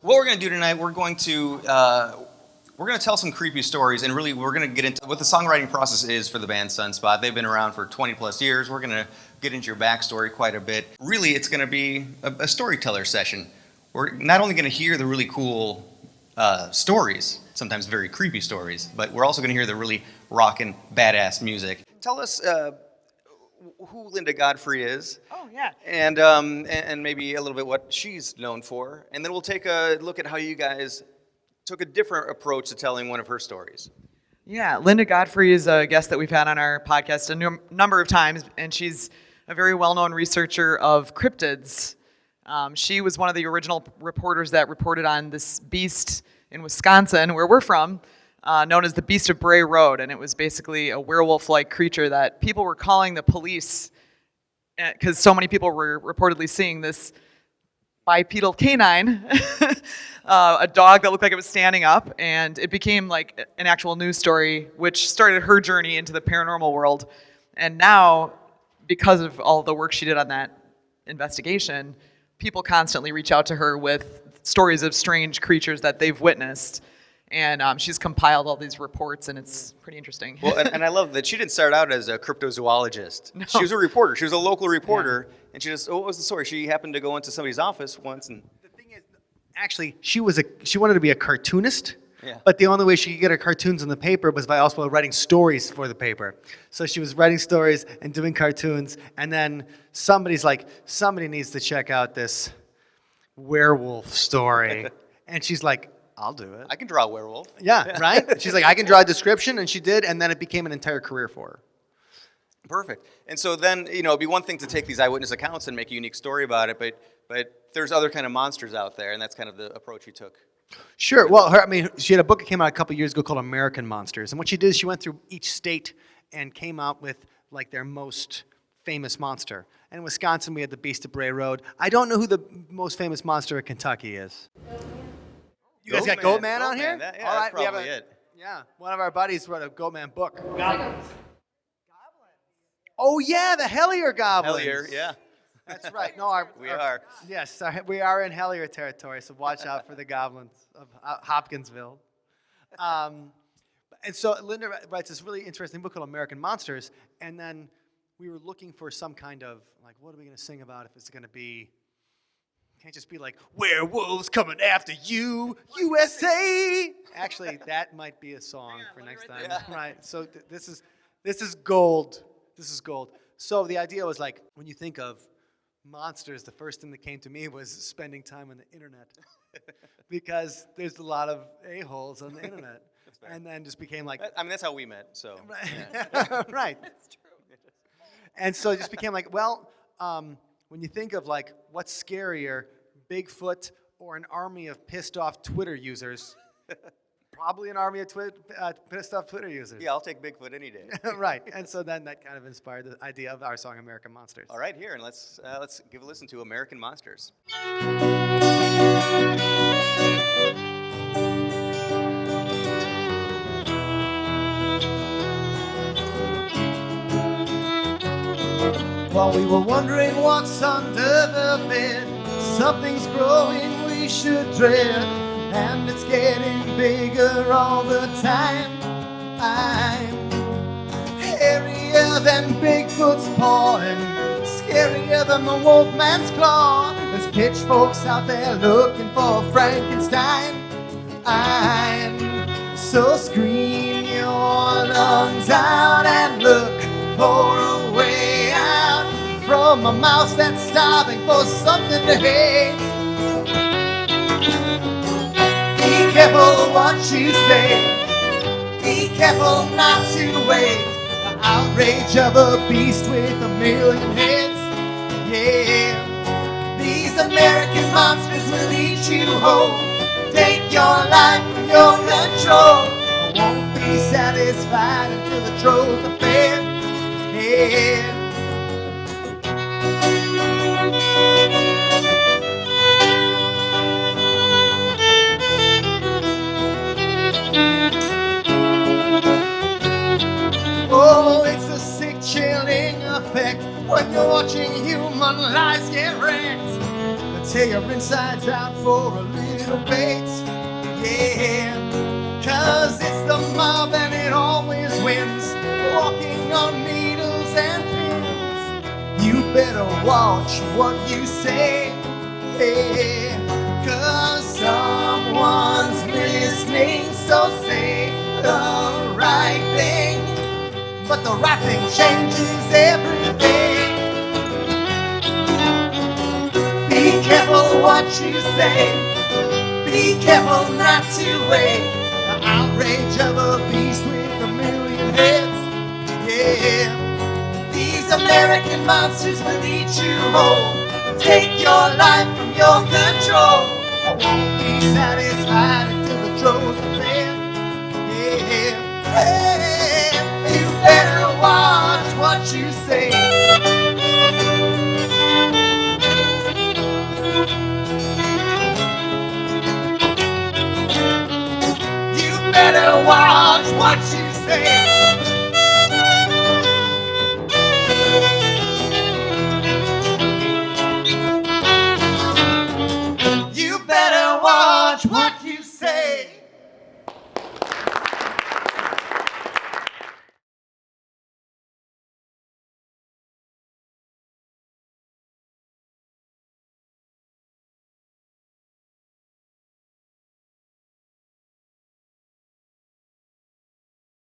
What we're going to do tonight, we're going to tell some creepy stories, and really we're going to get into what the songwriting process is for the band Sunspot. They've been around for 20 plus years. We're going to get into your backstory quite a bit. Really, it's going to be a storyteller session. We're not only going to hear the really cool stories, sometimes very creepy stories, but we're also going to hear the really rockin' badass music. Tell us who Linda Godfrey is. Oh, yeah. And maybe a little bit what she's known for. And then we'll take a look at how you guys took a different approach to telling one of her stories. Yeah, Linda Godfrey is a guest that we've had on our podcast a number of times, and she's a very well-known researcher of cryptids. She was one of the original reporters that reported on this beast in Wisconsin, where we're from, known as the Beast of Bray Road, and it was basically a werewolf-like creature that people were calling the police because so many people were reportedly seeing this bipedal canine, a dog that looked like it was standing up, and it became like an actual news story, which started her journey into the paranormal world. And now, because of all the work she did on that investigation, people constantly reach out to her with stories of strange creatures that they've witnessed. And she's compiled all these reports, and it's pretty interesting. Well, and I love that she didn't start out as a cryptozoologist. No. She was a reporter. She was a local reporter, and she just, what was the story? She happened to go into somebody's office once, and The thing is, actually, she wanted to be a cartoonist, Yeah. but the only way she could get her cartoons in the paper was by also writing stories for the paper. So she was writing stories and doing cartoons, and then somebody's like, somebody needs to check out this werewolf story. And she's like, I'll do it. I can draw a werewolf. Yeah, right? She's like, I can draw a description, and she did, and then it became an entire career for her. Perfect. And so then, it'd be one thing to take these eyewitness accounts and make a unique story about it, but there's other kind of monsters out there, and that's kind of the approach you took. Sure. Well, she had a book that came out a couple years ago called American Monsters. And what she did is she went through each state and came out with like their most famous monster. And in Wisconsin, we had the Beast of Bray Road. I don't know who the most famous monster in Kentucky is. You guys got Goatman out here? That, yeah, All that's right, we have probably it. Yeah, one of our buddies wrote a Goatman book. Goblins. Oh yeah, the Hellier goblins. Hellier, yeah. That's right. No, We are. Yes, we are in Hellier territory, so watch out for the goblins of Hopkinsville. And so Linda writes this really interesting book called American Monsters, and then we were looking for some kind of, like, what are we going to sing about if it's going to be, can't just be like, werewolves coming after you, USA. Actually, that might be a song for next time. Yeah. Right, so this is gold. This is gold. So the idea was like, when you think of monsters, the first thing that came to me was spending time on the internet. Because there's a lot of a-holes on the internet. And then just became like... I mean, that's how we met, so... Right. Yeah. Right. That's true. And so it just became like, well, when you think of like, what's scarier, Bigfoot or an army of pissed off Twitter users? Probably an army of pissed off Twitter users. Yeah, I'll take Bigfoot any day. Right. And so then that kind of inspired the idea of our song American Monsters. All right, here, and let's give a listen to American Monsters. While we were wondering what's under the bed, something's growing we should dread, and it's getting bigger all the time. I'm hairier than Bigfoot's paw and scarier than the wolfman's claw. There's pitchforks out there looking for Frankenstein. I'm so scream your lungs out and look for a way out from a mouse that's starving for something to hate. Be careful what you say. Be careful not to wait. The outrage of a beast with a million heads. Yeah, these American monsters will eat you whole. Take your life from your control. I won't be satisfied until the trolls are fed. Yeah. Oh, it's a sick, chilling effect when you're watching human lives get wrecked until your insides out for a little bit. watch what you say. Yeah, 'cause someone's listening, so say the right thing. But the right thing changes everything. Be careful what you say. Be careful not to wait. The outrage of a beast with a million heads. Yeah, these American monsters will eat you whole. Take your life from your control. I won't be satisfied until the droves are fed. Yeah, hey, you better watch what you say. You better watch what you say.